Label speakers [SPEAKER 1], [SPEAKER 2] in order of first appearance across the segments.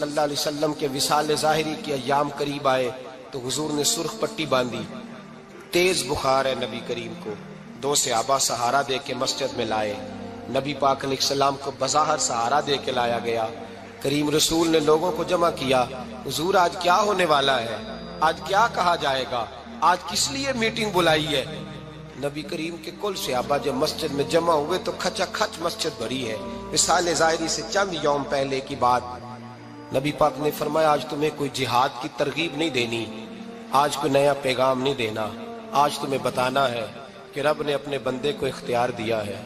[SPEAKER 1] صلی اللہ علیہ وسلم کے وصال ظاہری کے ایام قریب آئے تو حضور نے سرخ پٹی باندھی، تیز بخار ہے نبی کریم کو، 2 صحابہ سہارا دے کے مسجد میں لائے، نبی پاک علیہ السلام کو بظاہر سہارا دے کے لایا گیا۔ کریم رسول نے لوگوں کو جمع کیا، حضور آج کیا ہونے والا ہے، آج کیا کہا جائے گا، آج کس لیے میٹنگ بلائی ہے؟ نبی کریم کے کل صحابہ جب مسجد میں جمع ہوئے تو کھچا کھچ مسجد بھری ہے۔ وصال ظاہری سے چند یوم پہلے کی بات، نبی پاک نے فرمایا آج تمہیں کوئی جہاد کی ترغیب نہیں دینی، آج کوئی نیا پیغام نہیں دینا، آج تمہیں بتانا ہے کہ رب نے اپنے بندے کو اختیار دیا ہے،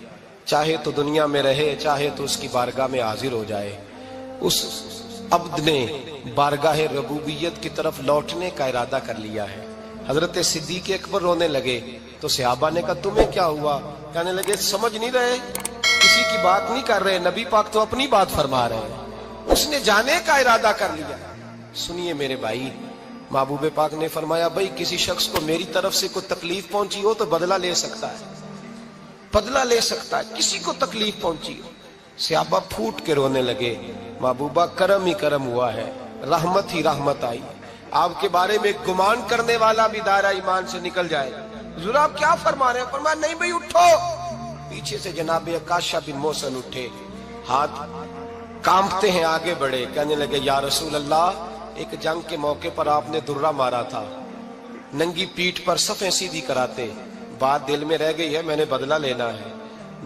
[SPEAKER 1] چاہے تو دنیا میں رہے، چاہے تو اس کی بارگاہ میں حاضر ہو جائے۔ اس عبد نے بارگاہ ربوبیت کی طرف لوٹنے کا ارادہ کر لیا ہے۔ حضرت صدیق اکبر رونے لگے تو صحابہ نے کہا تمہیں کیا ہوا؟ کہنے لگے سمجھ نہیں رہے، کسی کی بات نہیں کر رہے، نبی پاک تو اپنی بات فرما رہے ہیں، اس نے جانے کا ارادہ کر لیا۔ سنیے میرے بھائی، محبوب پاک نے فرمایا بھائی کسی شخص کو میری طرف سے کوئی تکلیف پہنچی ہو تو بدلہ لے سکتا ہے، بدلہ لے سکتا ہے، کسی کو تکلیف پہنچی ہو۔ صحابہ پھوٹ کے رونے لگے، محبوبہ کرم ہی کرم ہوا ہے، رحمت ہی رحمت آئی، آپ کے بارے میں گمان کرنے والا بھی دائرہ ایمان سے نکل جائے۔ حضور آپ کیا فرما رہے ہیں؟ فرمایا نہیں بھائی اٹھو۔ پیچھے سے جناب عکاشہ بن محصن اٹھے، ہاتھ کانپتے ہیں، آگے بڑھے، کہنے لگے یا رسول اللہ ایک جنگ کے موقع پر آپ نے درہ مارا تھا، ننگی پیٹھ پر صفیں سیدھی کراتے، بات دل میں رہ گئی ہے، میں نے بدلہ لینا ہے۔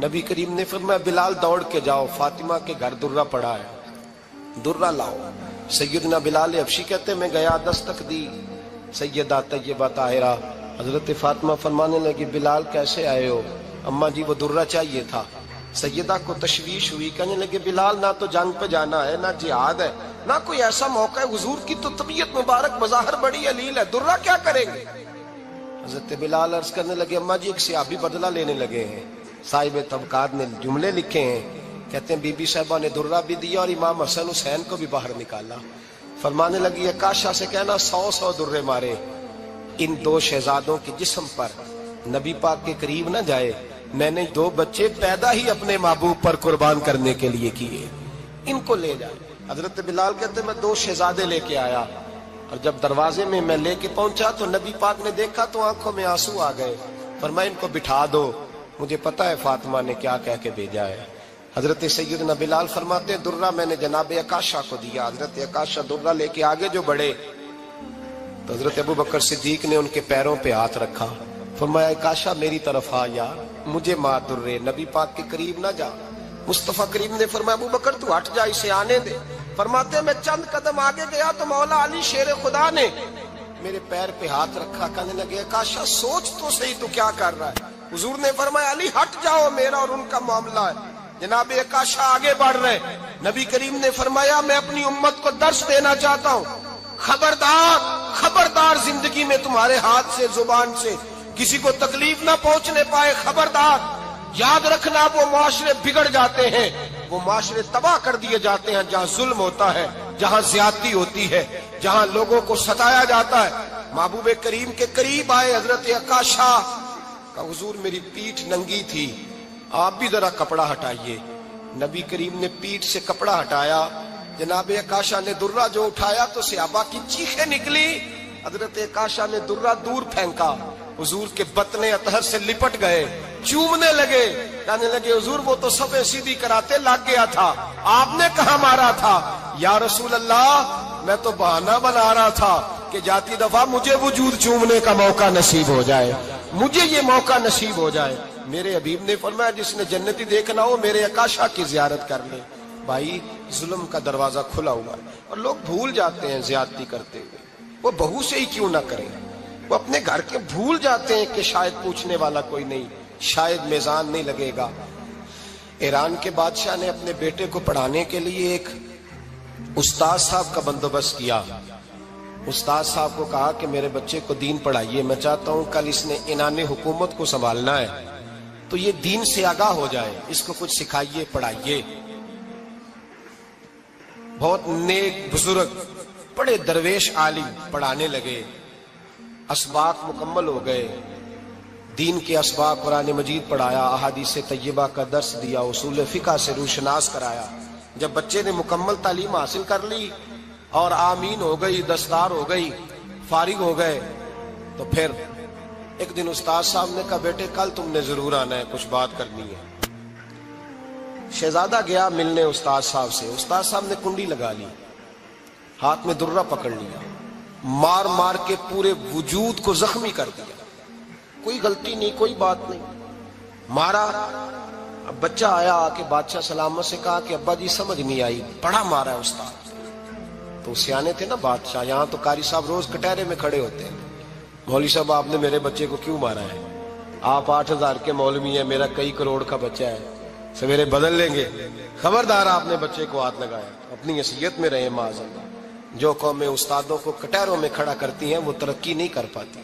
[SPEAKER 1] نبی کریم نے فرمایا بلال دوڑ کے جاؤ، فاطمہ کے گھر درہ پڑا ہے، درہ لاؤ۔ سیدنا بلال حبشی کہتے میں گیا، دستک دی، سیدہ طیبہ طاہرہ حضرت فاطمہ فرمانے لگی بلال کیسے آئے ہو؟ اماں جی وہ درہ چاہیے تھا۔ سیدہ کو تشویش ہوئی، کہنے لگے بلال نہ تو جنگ پہ جانا ہے، نہ جہاد ہے، نہ کوئی ایسا موقع ہے، حضور کی تو طبیعت مبارک بظاہر بڑی علیل ہے، درہ کیا کریں گے؟ حضرت بلال عرض کرنے لگے اماں جی ایک صحابی بدلہ لینے لگے ہیں، صاحب طبقات نے جملے لکھے ہیں، کہتے ہیں بی بی صاحبہ نے درہ بھی دیا اور امام حسن حسین کو بھی باہر نکالا۔ فرمانے لگی عکاشہ سے کہنا 100 درے مارے، ان 2 شہزادوں کے جسم پر نبی پاک کے قریب نہ جائے، میں نے 2 بچے پیدا ہی اپنے محبوب پر قربان کرنے کے لیے کیے، ان کو لے جائے۔ حضرت بلال کہتے میں 2 شہزادے لے کے آیا، اور جب دروازے میں میں لے کے پہنچا تو نبی پاک نے دیکھا تو آنکھوں میں آنسو آ گئے، فرمایا ان کو بٹھا دو، مجھے پتا ہے فاطمہ نے کیا کہہ کے بھیجا ہے۔ حضرت سیدنا بلال فرماتے ہیں درہ میں نے جناب عکاشہ کو دیا، حضرت عکاشہ درہ لے کے آگے جو بڑھے تو حضرت ابو بکر صدیق نے ان کے پیروں پہ ہاتھ رکھا، فرمایا عکاشہ میری طرف آ یار، مجھے مار درے، نبی پاک کے قریب نہ جا۔ مصطفیٰ کریم نے فرمایا ابو بکر تو ہٹ جا، اسے آنے دے۔ فرماتے میں چند قدم آگے گیا تو مولا علی شیر خدا نے میرے پیر پہ ہاتھ رکھا، کہنے لگے عکاشہ سوچ تو صحیح تو کیا کر رہا ہے؟ حضور نے فرمایا علی ہٹ جاؤ، میرا اور ان کا معاملہ ہے۔ جناب عکاشہ آگے بڑھ رہے، نبی کریم نے فرمایا میں اپنی امت کو درس دینا چاہتا ہوں، خبردار خبردار زندگی میں تمہارے ہاتھ سے زبان سے کسی کو تکلیف نہ پہنچنے پائے، خبردار یاد رکھنا وہ معاشرے بگڑ جاتے ہیں، وہ معاشرے تباہ کر دیے جاتے ہیں جہاں ظلم ہوتا ہے، جہاں زیادتی ہوتی ہے، جہاں لوگوں کو ستایا جاتا ہے۔ محبوب کریم کے قریب آئے حضرت عکاشہ کہ حضور میری پیٹھ ننگی تھی، آپ بھی ذرا کپڑا ہٹائیے۔ نبی کریم نے پیٹھ سے کپڑا ہٹایا، جناب عکاشہ نے درہ جو اٹھایا تو صحابہ کی چیخیں نکلی، حضرت عکاشہ نے درہ دور پھینکا، حضور کے بطن اطہر سے لپٹ گئے، چومنے لگے، کہنے لگے حضور وہ تو صفیں سیدھی کراتے لگ گیا تھا، آپ نے کہاں مارا تھا؟ یا رسول اللہ میں تو بہانہ بنا رہا تھا کہ جاتی دفعہ مجھے وجود چومنے کا موقع نصیب ہو جائے، مجھے یہ موقع نصیب ہو جائے۔ میرے حبیب نے فرمایا جس نے جنتی دیکھنا ہو میرے عکاشہ کی زیارت کر لے۔ بھائی ظلم کا دروازہ کھلا ہوا ہے اور لوگ بھول جاتے ہیں زیادتی کرتے ہوئے، وہ بہو سے ہی کیوں نہ کریں، وہ اپنے گھر کے بھول جاتے ہیں کہ شاید پوچھنے والا کوئی نہیں، شاید میزان نہیں لگے گا۔ ایران کے بادشاہ نے اپنے بیٹے کو پڑھانے کے لیے ایک استاد صاحب کا بندوبست کیا۔ استاد صاحب کو کہا کہ میرے بچے کو دین پڑھائیے، میں چاہتا ہوں کل اس نے انعام حکومت کو سنبھالنا ہے تو یہ دین سے آگاہ ہو جائے، اس کو کچھ سکھائیے پڑھائیے۔ بہت نیک بزرگ بڑے درویش عالم پڑھانے لگے، اسباق مکمل ہو گئے، دین کے اسباق قرآن مجید پڑھایا، احادیث طیبہ کا درس دیا، اصول فقہ سے روشناس کرایا۔ جب بچے نے مکمل تعلیم حاصل کر لی اور آمین ہو گئی، دستار ہو گئی، فارغ ہو گئے، تو پھر ایک دن استاد صاحب نے کہا بیٹے کل تم نے ضرور آنا ہے، کچھ بات کرنی ہے۔ شہزادہ گیا ملنے استاد صاحب سے، استاد صاحب نے کنڈی لگا لی، ہاتھ میں درہ پکڑ لیا، مار مار کے پورے وجود کو زخمی کر دیا، کوئی غلطی نہیں، کوئی بات نہیں، مارا۔ اب بچہ آیا آ کے بادشاہ سلامت سے کہا کہ ابا جی سمجھ نہیں آئی، بڑا مارا ہے استاد۔ تو سیانے تھے نا بادشاہ، یہاں تو قاری صاحب روز کٹہرے میں کھڑے ہوتے ہیں، مولوی صاحب آپ نے میرے بچے کو کیوں مارا ہے؟ آپ 8,000 کے مولوی ہیں، میرا کئی کروڑ کا بچہ ہے، سویرے بدل لیں گے، خبردار آپ نے بچے کو ہاتھ لگایا، اپنی حیثیت میں رہے معاذ اللہ۔ جو قومیں استادوں کو کٹہروں میں کھڑا کرتی ہیں وہ ترقی نہیں کر پاتی،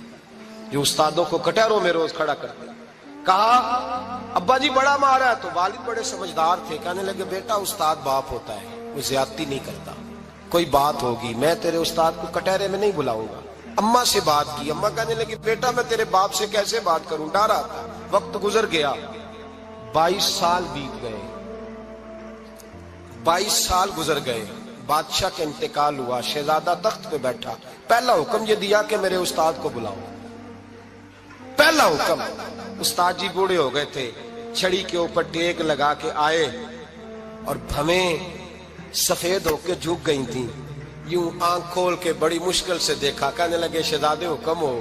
[SPEAKER 1] جو استادوں کو کٹہروں میں روز کھڑا کرتے ہیں۔ کہا ابا جی بڑا مارا ہے، تو والد بڑے سمجھدار تھے، کہنے لگے بیٹا استاد باپ ہوتا ہے، وہ زیادتی نہیں کرتا، کوئی بات ہوگی میں تیرے استاد کو کٹہرے میں نہیں بلاؤں گا۔ اماں سے بات کی، اماں کہنے لگی بیٹا میں تیرے باپ سے کیسے بات کروں، ڈر آتا۔ وقت گزر گیا، 22 سال بیت گئے، 22 سال گزر گئے، بادشاہ کا انتقال ہوا، شہزادہ تخت پہ بیٹھا، پہلا حکم یہ دیا کہ میرے استاد کو بلاؤ، پہلا حکم۔ استاد جی بوڑھے ہو گئے تھے، چھڑی کے اوپر ٹیک لگا کے آئے اور بھویں سفید ہو کے جھک گئی تھیں، یوں آنکھ کھول کے بڑی مشکل سے دیکھا، کہنے لگے شہزادے حکم ہو۔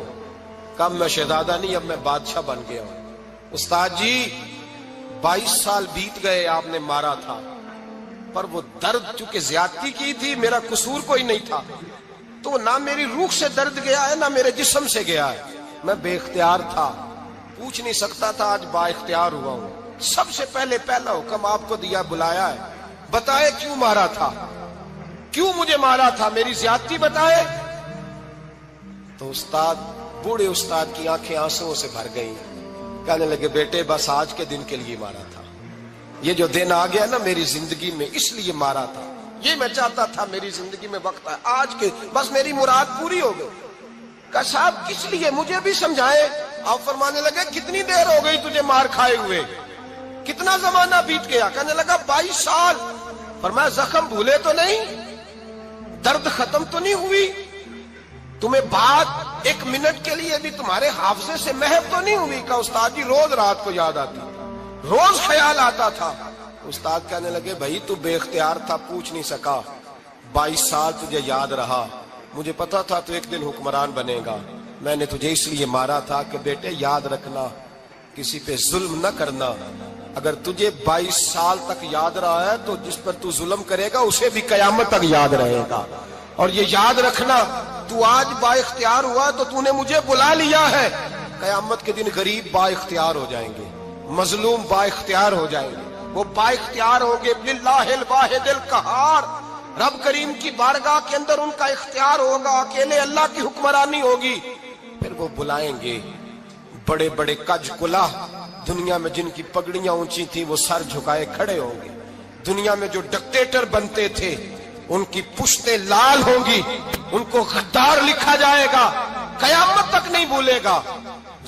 [SPEAKER 1] کم میں شہزادہ نہیں، اب میں بادشاہ بن گیا ہوں۔ استاد جی 22 سال بیت گئے، آپ نے مارا تھا، پر وہ درد چونکہ زیادتی کی تھی، میرا قصور کوئی نہیں تھا، تو نہ میری روح سے درد گیا ہے نہ میرے جسم سے گیا ہے، میں بے اختیار تھا، پوچھ نہیں سکتا تھا، آج با اختیار ہوا ہوں۔ سب سے پہلے پہلا حکم آپ کو دیا، بلایا ہے، بتائے کیوں مارا تھا، کیوں مجھے مارا تھا، میری زیادتی بتائے۔ تو استاد، بوڑھے استاد کی آنکھیں آنسوؤں سے بھر گئیں، کہنے لگے بیٹے بس آج کے دن کے لیے مارا تھا، یہ جو دن آ گیا نا میری زندگی میں اس لیے مارا تھا، یہ میں چاہتا تھا میری زندگی میں وقت ہے، آج کے بس میری مراد پوری ہو گئی۔ کہا صاحب کس لیے، مجھے بھی سمجھائے۔ آپ فرمانے لگے کتنی دیر ہو گئی تجھے مار کھائے ہوئے، کتنا زمانہ بیت گیا؟ کہنے لگا 22 سال۔ فرمایا زخم بھولے تو نہیں، درد ختم تو نہیں ہوئی، تمہیں بات ایک منٹ کے لیے بھی تمہارے حافظے سے محو تو نہیں ہوئی؟ کہا استاد جی روز رات کو یاد آتی، روز خیال آتا تھا۔ استاد کہنے لگے بھائی تو بے اختیار تھا، پوچھ نہیں سکا، 22 سال تجھے یاد رہا، مجھے پتا تھا تو ایک دن حکمران بنے گا، میں نے تجھے اس لیے مارا تھا کہ بیٹے یاد رکھنا، کسی پہ ظلم نہ کرنا، اگر تجھے 22 سال تک یاد رہا ہے تو جس پر تو ظلم کرے گا اسے بھی قیامت تک یاد رہے گا، اور یہ یاد رکھنا تو آج با اختیار ہوا تو تو نے مجھے بلا لیا ہے، قیامت کے دن غریب با اختیار ہو جائیں گے، مظلوم با اختیار ہو جائیں گے، وہ با اختیار ہوں گے للہ الواحد القہار، رب کریم کی بارگاہ کے اندر ان کا اختیار ہوگا، اکیلے اللہ کی حکمرانی ہوگی، پھر وہ بلائیں گے بڑے بڑے کج کلا، دنیا میں جن کی پگڑیاں اونچی تھیں وہ سر جھکائے کھڑے ہوں گے، دنیا میں جو ڈکٹیٹر بنتے تھے ان کی پشتیں لال ہوں گی، ان کو غدار لکھا جائے گا، قیامت تک نہیں بھولے گا۔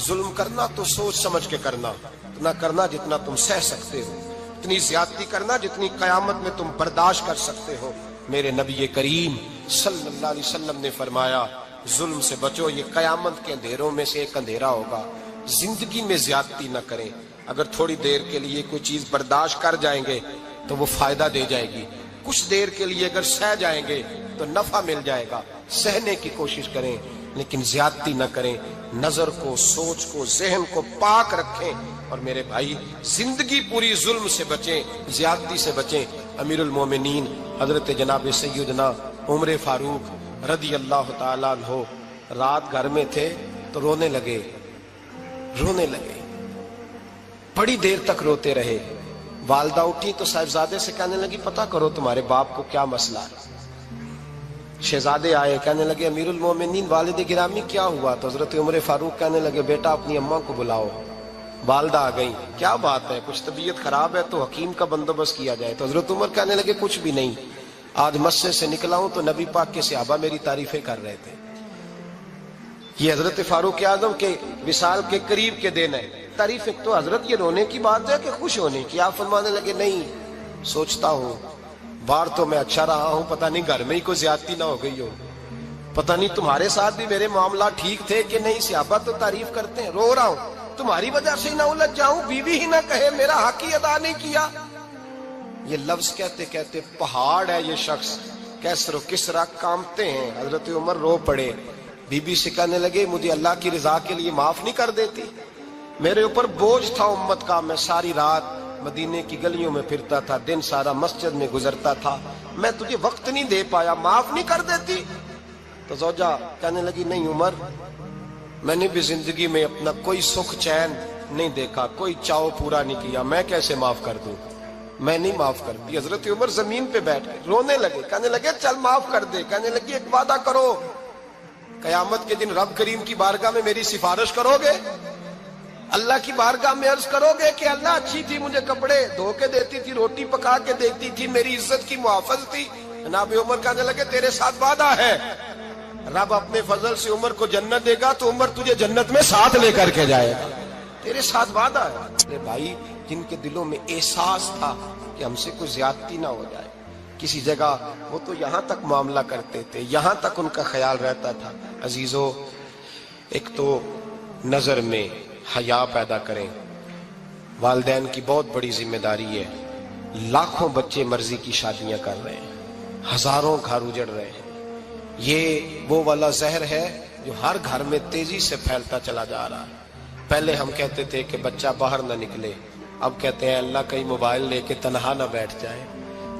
[SPEAKER 1] ظلم کرنا تو سوچ سمجھ کے کرنا، اتنا کرنا جتنا تم سہ سکتے ہو، اتنی زیادتی کرنا جتنی قیامت میں تم برداشت کر سکتے ہو۔ میرے نبی کریم صلی اللہ علیہ وسلم نے فرمایا ظلم سے بچو، یہ قیامت کے اندھیروں میں سے ایک اندھیرا ہوگا، زندگی میں زیادتی نہ کریں، اگر تھوڑی دیر کے لیے کوئی چیز برداشت کر جائیں گے تو وہ فائدہ دے جائے گی، کچھ دیر کے لیے اگر سہ جائیں گے تو نفع مل جائے گا، سہنے کی کوشش کریں لیکن زیادتی نہ کریں، نظر کو، سوچ کو، ذہن کو پاک رکھیں، اور میرے بھائی زندگی پوری ظلم سے بچیں، زیادتی سے بچیں۔ امیر المومنین حضرت جناب سیدنا عمر فاروق رضی اللہ تعالیٰ عنہ رات گھر میں تھے تو رونے لگے، بڑی دیر تک روتے رہے، والدہ اٹھی تو صاحبزادے سے کہنے لگی پتہ کرو تمہارے باپ کو کیا مسئلہ ہے۔ شہزادے آئے، کہنے لگے امیر المومنین والد گرامی کیا ہوا؟ تو حضرت عمر فاروق کہنے لگے بیٹا اپنی اماں کو بلاؤ۔ والدہ آ گئی، کیا بات ہے، کچھ طبیعت خراب ہے تو حکیم کا بندوبست کیا جائے۔ تو حضرت عمر کہنے لگے کچھ بھی نہیں، آج مسجد سے نکلا ہوں تو نبی پاک کے صحابہ میری تعریفیں کر رہے تھے۔ یہ حضرت فاروق اعظم کے وصال کے قریب کے دن ہے، تعریفیں تو حضرت یہ رونے کی بات ہے کہ خوش ہونے کی؟ آپ فرمانے لگے نہیں، سوچتا ہوں باہر تو میں اچھا رہا ہوں، پتہ نہیں گھر میں ہی کوئی زیادتی نہ ہو گئی ہو، پتہ نہیں تمہارے ساتھ بھی میرے معاملات ٹھیک تھے کہ نہیں۔ صحابہ تو تعریف کرتے ہیں، رو رہا ہوں تمہاری وجہ سے نہ الجھ جاؤں، بیوی ہی نہ کہے میرا حق ہی ادا نہیں کیا۔ یہ لفظ کہتے کہتے پہاڑ ہے یہ شخص، کیسر و کسرا کانپتے ہیں۔ حضرت عمر رو پڑے، بی بی سے کہنے لگے مجھے اللہ کی رضا کے لیے معاف نہیں کر دیتی؟ میرے اوپر بوجھ تھا امت کا، میں ساری رات مدینے کی گلیوں میں پھرتا تھا، دن سارا مسجد میں گزرتا تھا، میں تجھے وقت نہیں دے پایا، معاف نہیں کر دیتی؟ تو زوجہ کہنے لگی نہیں عمر، میں نے بھی زندگی میں اپنا کوئی سکھ چین نہیں دیکھا، کوئی چاؤ پورا نہیں کیا، میں کیسے معاف کر دوں، میں نہیں معاف کرتی۔ حضرت عمر زمین پہ بیٹھ گئے، رونے لگے، کہنے لگے چل معاف کر دے۔ کہنے لگی ایک وعدہ کرو، قیامت کے دن رب کریم کی بارگاہ میں میری سفارش کرو گے؟ اللہ کی بارگاہ میں عرض کرو گے کہ اللہ اچھی تھی، مجھے کپڑے دھو کے دیتی تھی، روٹی پکا کے دیتی تھی، میری عزت کی محافظ تھی؟ جناب عمر کہنے لگے تیرے ساتھ وعدہ ہے، رب اپنے فضل سے عمر کو جنت دے گا تو عمر تجھے جنت میں ساتھ لے کر کے جائے گا، تیرے ساتھ وعدہ ہے۔ میرے بھائی جن کے دلوں میں احساس تھا کہ ہم سے کوئی زیادتی نہ ہو جائے کسی جگہ، وہ تو یہاں تک معاملہ کرتے تھے، یہاں تک ان کا خیال رہتا تھا۔ عزیزو، ایک تو نظر میں حیا پیدا کریں، والدین کی بہت بڑی ذمہ داری ہے۔ لاکھوں بچے مرضی کی شادیاں کر رہے ہیں، ہزاروں گھر اجڑ رہے ہیں، یہ وہ والا زہر ہے جو ہر گھر میں تیزی سے پھیلتا چلا جا رہا ہے۔ پہلے ہم کہتے تھے کہ بچہ باہر نہ نکلے، اب کہتے ہیں اللہ کہیں موبائل لے کے تنہا نہ بیٹھ جائے،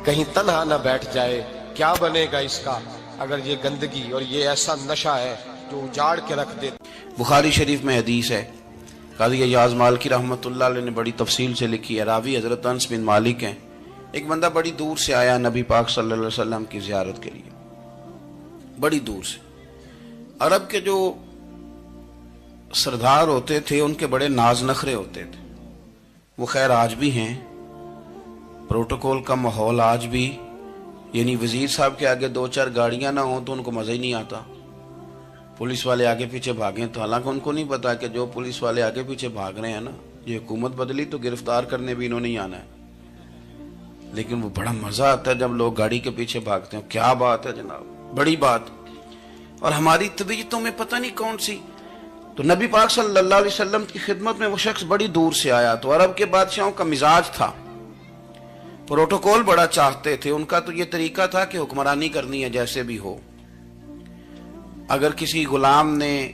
[SPEAKER 1] کہیں تنہا نہ بیٹھ جائے، کیا بنے گا اس کا اگر یہ گندگی اور یہ ایسا نشہ ہے جو اجاڑ کے رکھ دے۔
[SPEAKER 2] بخاری شریف میں حدیث ہے، قاضی ایاز مالکی رحمۃ اللہ علیہ نے بڑی تفصیل سے لکھی ہے، راوی حضرت انس بن مالک ہیں۔ ایک بندہ بڑی دور سے آیا نبی پاک صلی اللہ علیہ وسلم کی زیارت کے لیے، بڑی دور سے۔ عرب کے جو سردار ہوتے تھے ان کے بڑے ناز نخرے ہوتے تھے، وہ خیر آج بھی ہیں، پروٹوکول کا ماحول آج بھی، یعنی وزیر صاحب کے آگے دو چار گاڑیاں نہ ہوں تو ان کو مزہ ہی نہیں آتا، پولیس والے آگے پیچھے بھاگیں تو حالانکہ ان کو نہیں پتا کہ جو پولیس والے آگے پیچھے بھاگ رہے ہیں نا، یہ حکومت بدلی تو گرفتار کرنے بھی انہوں نہیں آنا ہے، لیکن وہ بڑا مزہ آتا ہے جب لوگ گاڑی کے پیچھے بھاگتے ہیں۔ کیا بات ہے جناب، بڑی بات۔ اور ہماری طبیعتوں میں پتہ نہیں کون سی، تو نبی پاک صلی اللہ علیہ وسلم کی خدمت میں وہ شخص بڑی دور سے آیا، تو عرب کے بادشاہوں کا مزاج تھا، پروٹوکول بڑا چاہتے تھے، ان کا تو یہ طریقہ تھا کہ حکمرانی کرنی ہے جیسے بھی ہو۔ اگر کسی غلام نے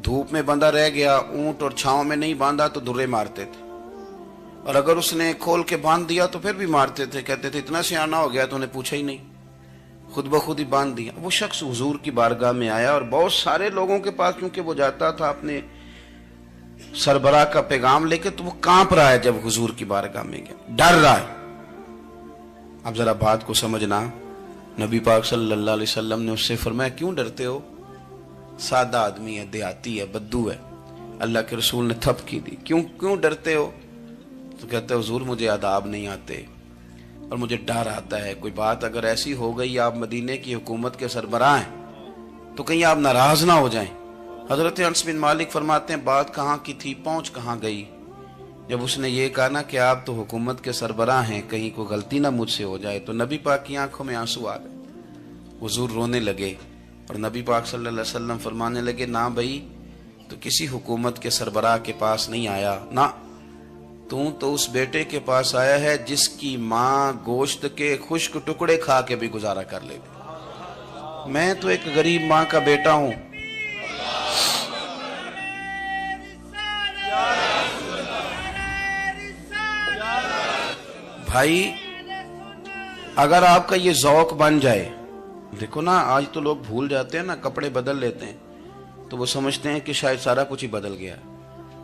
[SPEAKER 2] دھوپ میں بندھا رہ گیا، اونٹ اور چھاؤں میں نہیں باندھا تو درے مارتے تھے، اور اگر اس نے کھول کے باندھ دیا تو پھر بھی مارتے تھے، کہتے تھے اتنا سیانا ہو گیا تو انہیں پوچھا ہی نہیں، خود بخود ہی باندھ دیا۔ وہ شخص حضور کی بارگاہ میں آیا اور بہت سارے لوگوں کے پاس کیونکہ وہ جاتا تھا اپنے سربراہ کا پیغام لے کے، تو وہ کانپ رہا ہے جب حضور کی بارگاہ میں گیا، ڈر رہا ہے۔ اب ذرا بات کو سمجھنا، نبی پاک صلی اللہ علیہ وسلم نے اس سے فرمایا کیوں ڈرتے ہو؟ سادہ آدمی ہے، دیہاتی ہے، بدو ہے۔ اللہ کے رسول نے تھپ کی دی، کیوں ڈرتے ہو؟ تو کہتے حضور مجھے آداب نہیں آتے اور مجھے ڈر آتا ہے، کوئی بات اگر ایسی ہو گئی، آپ مدینے کی حکومت کے سربراہ ہیں، تو کہیں آپ ناراض نہ ہو جائیں۔ حضرت انس بن مالک فرماتے ہیں بات کہاں کی تھی، پہنچ کہاں گئی؟ جب اس نے یہ کہا نا کہ آپ تو حکومت کے سربراہ ہیں، کہیں کوئی غلطی نہ مجھ سے ہو جائے، تو نبی پاک کی آنکھوں میں آنسو آ گئے، حضور رونے لگے، اور نبی پاک صلی اللہ علیہ وسلم فرمانے لگے نہ بھائی، تو کسی حکومت کے سربراہ کے پاس نہیں آیا، نہ تو اس بیٹے کے پاس آیا ہے جس کی ماں گوشت کے خشک ٹکڑے کھا کے بھی گزارا کر لیتی۔ میں تو ایک غریب ماں کا بیٹا ہوں، بھائی اگر آپ کا یہ ذوق بن جائے، دیکھو نا آج تو لوگ بھول جاتے ہیں نا، کپڑے بدل لیتے ہیں تو وہ سمجھتے ہیں کہ شاید سارا کچھ ہی بدل گیا،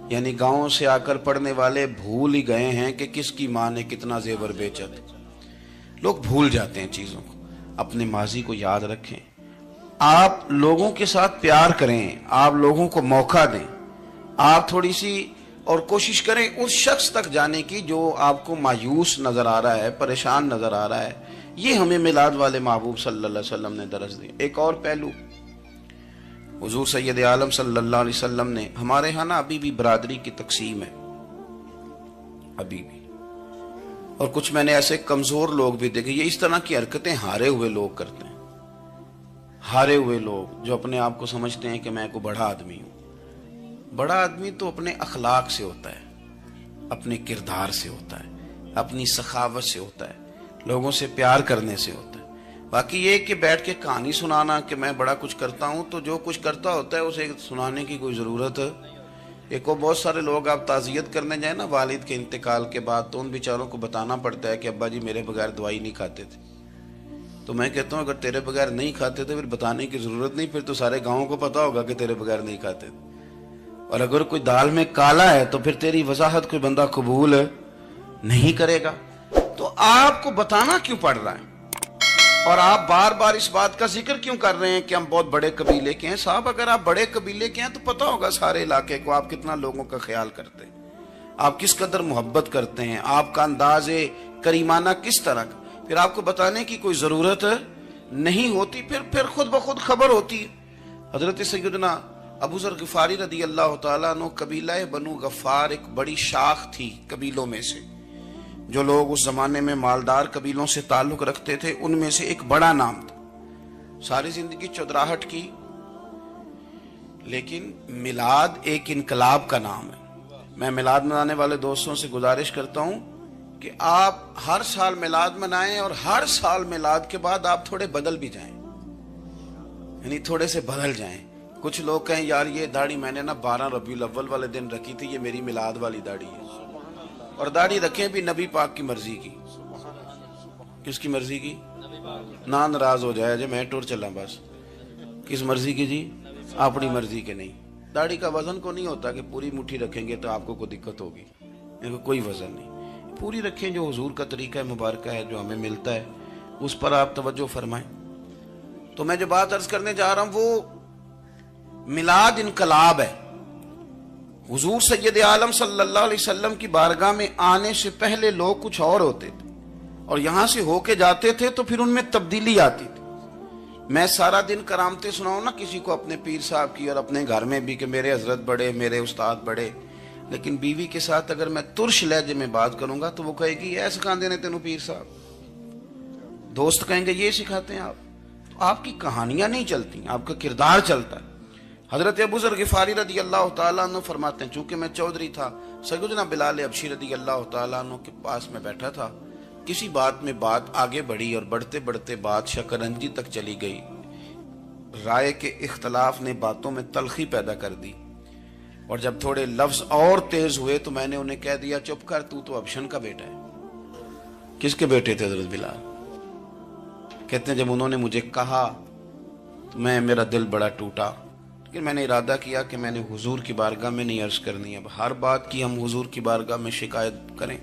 [SPEAKER 2] یعنی گاؤں سے آ کر پڑھنے والے بھول ہی گئے ہیں کہ کس کی ماں نے کتنا زیور بیچا تھا۔ لوگ بھول جاتے ہیں چیزوں کو، اپنے ماضی کو یاد رکھیں، آپ لوگوں کے ساتھ پیار کریں، آپ لوگوں کو موقع دیں، آپ تھوڑی سی اور کوشش کریں اس شخص تک جانے کی جو آپ کو مایوس نظر آ رہا ہے، پریشان نظر آ رہا ہے۔ یہ ہمیں میلاد والے محبوب صلی اللہ علیہ وسلم نے درس دی۔ ایک اور پہلو، حضور سید عالم صلی اللہ علیہ وسلم نے، ہمارے ہاں نا ابھی بھی برادری کی تقسیم ہے، ابھی بھی اور کچھ میں نے ایسے کمزور لوگ بھی دیکھے. یہ اس طرح کی حرکتیں ہارے ہوئے لوگ کرتے ہیں. ہارے ہوئے لوگ جو اپنے آپ کو سمجھتے ہیں کہ میں کوئی بڑا آدمی ہوں. بڑا آدمی تو اپنے اخلاق سے ہوتا ہے, اپنے کردار سے ہوتا ہے, اپنی سخاوت سے ہوتا ہے, لوگوں سے پیار کرنے سے ہوتا ہے. باقی یہ کہ بیٹھ کے کہانی سنانا کہ میں بڑا کچھ کرتا ہوں, تو جو کچھ کرتا ہوتا ہے اسے سنانے کی کوئی ضرورت. ایک اور بہت سارے لوگ آپ تعزیت کرنے جائیں نا والد کے انتقال کے بعد, تو ان بیچاروں کو بتانا پڑتا ہے کہ ابا جی میرے بغیر دوائی نہیں کھاتے تھے. تو میں کہتا ہوں اگر تیرے بغیر نہیں کھاتے تھے پھر بتانے کی ضرورت نہیں, پھر تو سارے گاؤں کو پتا ہوگا کہ تیرے بغیر نہیں کھاتے تھے. اور اگر کوئی دال میں کالا ہے تو پھر تیری وضاحت کوئی بندہ قبول نہیں کرے گا. تو آپ کو بتانا کیوں پڑ رہا ہے, اور آپ بار بار اس بات کا ذکر کیوں کر رہے ہیں کہ ہم بہت بڑے قبیلے کے ہیں؟ صاحب اگر آپ بڑے قبیلے کے ہیں تو پتا ہوگا سارے علاقے کو آپ کتنا لوگوں کا خیال کرتے ہیں, آپ کس قدر محبت کرتے ہیں, آپ کا انداز کریمانہ کس طرح کا. پھر آپ کو بتانے کی کوئی ضرورت نہیں ہوتی, پھر خود بخود خبر ہوتی ہے. حضرت سیدنا ابو ذر غفاری رضی اللہ تعالیٰ عنہ, قبیلہ بنو غفار ایک بڑی شاخ تھی قبیلوں میں سے. جو لوگ اس زمانے میں مالدار قبیلوں سے تعلق رکھتے تھے ان میں سے ایک بڑا نام تھا. ساری زندگی چودراہٹ کی, لیکن میلاد ایک انقلاب کا نام ہے. میں میلاد منانے والے دوستوں سے گزارش کرتا ہوں کہ آپ ہر سال میلاد منائیں, اور ہر سال میلاد کے بعد آپ تھوڑے بدل بھی جائیں, یعنی تھوڑے سے بدل جائیں. کچھ لوگ کہیں یار یہ داڑھی میں نے نا 12 ربیع الاول والے دن رکھی تھی, یہ میری میلاد والی داڑھی ہے. اور داڑھی رکھیں بھی نبی پاک کی مرضی کی. کس کی مرضی کی؟ نہ ناراض ہو جائے جی میں ٹور چلا بس. کس مرضی کی جی؟ اپنی مرضی کے نہیں. داڑھی کا وزن کو نہیں ہوتا کہ پوری مٹھی رکھیں گے تو آپ کو کوئی دقت ہوگی, کوئی وزن نہیں. پوری رکھیں, جو حضور کا طریقہ مبارکہ ہے جو ہمیں ملتا ہے اس پر آپ توجہ فرمائیں. تو میں جو بات عرض کرنے جا رہا ہوں وہ میلاد انقلاب ہے. حضور سید عالم صلی اللہ علیہ وسلم کی بارگاہ میں آنے سے پہلے لوگ کچھ اور ہوتے تھے, اور یہاں سے ہو کے جاتے تھے تو پھر ان میں تبدیلی آتی تھی. میں سارا دن کرامتیں سناؤں نا کسی کو اپنے پیر صاحب کی, اور اپنے گھر میں بھی کہ میرے حضرت بڑے, میرے استاد بڑے, لیکن بیوی کے ساتھ اگر میں ترش لہجے میں بات کروں گا تو وہ کہے گی اے سکھاندے نے تینوں پیر صاحب. دوست کہیں گے یہ سکھاتے ہیں آپ. تو آپ کی کہانیاں نہیں چلتی, آپ کا کردار چلتا ہے. حضرت ابو ذر غفاری رضی اللہ تعالیٰ عنہ فرماتے ہیں چونکہ میں چودھری تھا, سیدنا بلال حبشی رضی اللہ تعالیٰ عنہ کے پاس میں بیٹھا تھا. کسی بات میں بات آگے بڑھی اور بڑھتے بڑھتے بات شکنجی تک چلی گئی. رائے کے اختلاف نے باتوں میں تلخی پیدا کر دی, اور جب تھوڑے لفظ اور تیز ہوئے تو میں نے انہیں کہہ دیا چپ کر, تو ابشن کا بیٹا ہے. کس کے بیٹے تھے حضرت بلال؟ کہتے ہیں جب انہوں نے مجھے کہا تو میرا دل بڑا ٹوٹا, لیکن میں نے ارادہ کیا کہ میں نے حضور کی بارگاہ میں نہیں عرض کرنی. اب ہر بات کی ہم حضور کی بارگاہ میں شکایت کریں.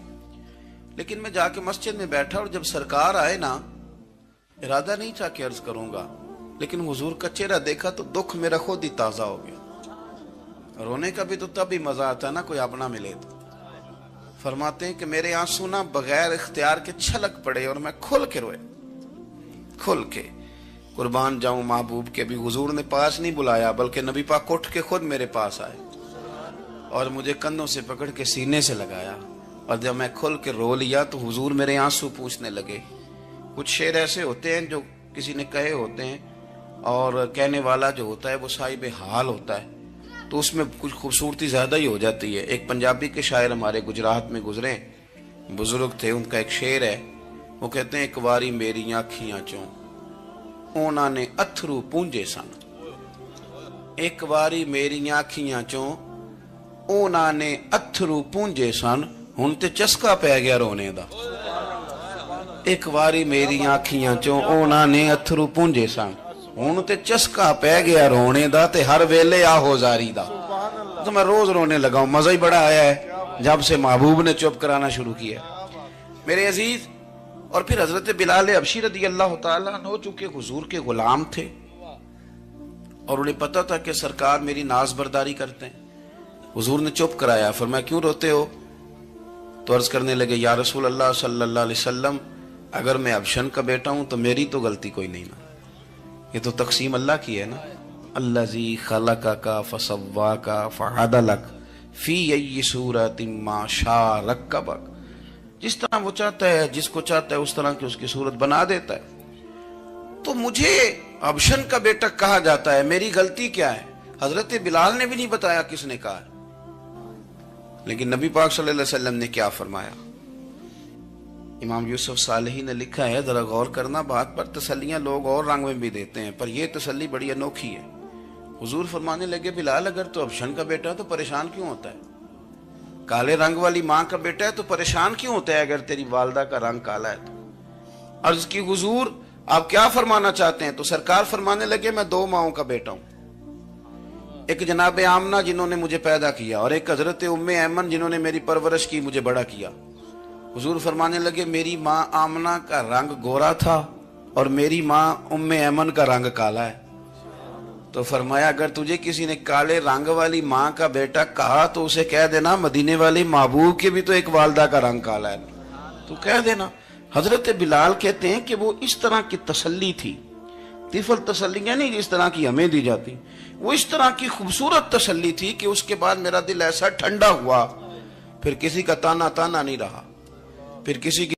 [SPEAKER 2] لیکن میں جا کے مسجد میں بیٹھا, اور جب سرکار آئے نا, ارادہ نہیں تھا کہ عرض کروں گا, لیکن حضور کا چہرہ دیکھا تو دکھ میرا خود ہی تازہ ہو گیا. رونے کا بھی تو تب ہی مزہ آتا ہے نا کوئی اپنا ملے تو. فرماتے ہیں کہ میرے آنسو نا بغیر اختیار کے چھلک پڑے, اور میں کھل کے روئے, کھل کے. قربان جاؤں محبوب کے بھی حضور نے پاس نہیں بلایا, بلکہ نبی پاک اٹھ کے خود میرے پاس آئے اور مجھے کندھوں سے پکڑ کے سینے سے لگایا. اور جب میں کھل کے رو لیا تو حضور میرے آنسو پوچھنے لگے. کچھ شعر ایسے ہوتے ہیں جو کسی نے کہے ہوتے ہیں, اور کہنے والا جو ہوتا ہے وہ صاحب حال ہوتا ہے, تو اس میں کچھ خوبصورتی زیادہ ہی ہو جاتی ہے. ایک پنجابی کے شاعر ہمارے گجرات میں گزرے, بزرگ تھے, ان کا ایک شعر ہے, وہ کہتے ہیں ایک واری میری آنکھیاں چوں اونا نے اتھرو پونجے سن. ایک واری میری آنکھیاں چوں اونا نے اتھرو پونجے سن, ہن تے چسکا پہ گیا رونے دا. ایک واری میری آنکھیاں چوں اونا نے اتھرو پونجے سن, ہن تے چسکا پہ گیا رونے دا, تے ہر ویلے آہو زاری دا. تو میں روز رونے لگا ہوں, مزہ ہی بڑا آیا ہے جب سے محبوب نے چپ کرانا شروع کیا میرے عزیز. اور پھر حضرت بلال حبشی رضی اللہ تعالیٰ عنہ چونکہ حضور کے غلام تھے, اور انہیں پتا تھا کہ سرکار میری ناز برداری کرتے ہیں, حضور نے چپ کرایا. فرمایا کیوں روتے ہو؟ تو عرض کرنے لگے یا رسول اللہ صلی اللہ علیہ وسلم, اگر میں ابشن کا بیٹا ہوں تو میری تو غلطی کوئی نہیں نا, یہ تو تقسیم اللہ کی ہے نا. الذی خلقک فسواک فعدلک فی ای صورت ما شاء رکبک. جس طرح وہ چاہتا ہے، جس کو چاہتا ہے اس طرح کی اس کی صورت بنا دیتا ہے۔ تو مجھے ابشن کا بیٹا کہا جاتا ہے، میری غلطی کیا ہے؟ حضرت بلال نے بھی نہیں بتایا کس نے کہا ہے، لیکن نبی پاک صلی اللہ علیہ وسلم نے کیا فرمایا؟ امام یوسف صالحی نے لکھا ہے، ذرا غور کرنا بات پر، تسلیاں لوگ اور رنگ میں بھی دیتے ہیں، پر یہ تسلی بڑی انوکھی ہے۔ حضور فرمانے لگے، بلال اگر تو ابشن کا بیٹا ہے تو پریشان کیوں ہوتا ہے؟ کالے رنگ والی ماں کا بیٹا ہے تو پریشان کیوں ہوتا ہے اگر تیری والدہ کا رنگ کالا ہے تو؟ عرض کی، حضور آپ کیا فرمانا چاہتے ہیں؟ تو سرکار فرمانے لگے، میں دو ماؤں کا بیٹا ہوں، ایک جناب آمنہ جنہوں نے مجھے پیدا کیا، اور ایک حضرت ام ایمن جنہوں نے میری پرورش کی، مجھے بڑا کیا۔ حضور فرمانے لگے، میری ماں آمنہ کا رنگ گورا تھا اور میری ماں ام ایمن کا رنگ کالا ہے۔ تو فرمایا، اگر تجھے کسی نے کالے رنگ والی ماں کا بیٹا کہا تو اسے کہہ دینا مدینے والی محبوب کے بھی تو ایک والدہ کا رنگ کالا ہے، تو کہہ دینا۔ حضرت بلال کہتے ہیں کہ وہ اس طرح کی تسلی تھی، طفل تسلیاں نہیں جس طرح کی ہمیں دی جاتی، وہ اس طرح کی خوبصورت تسلی تھی کہ اس کے بعد میرا دل ایسا ٹھنڈا ہوا، پھر کسی کا تانا نہیں رہا، پھر کسی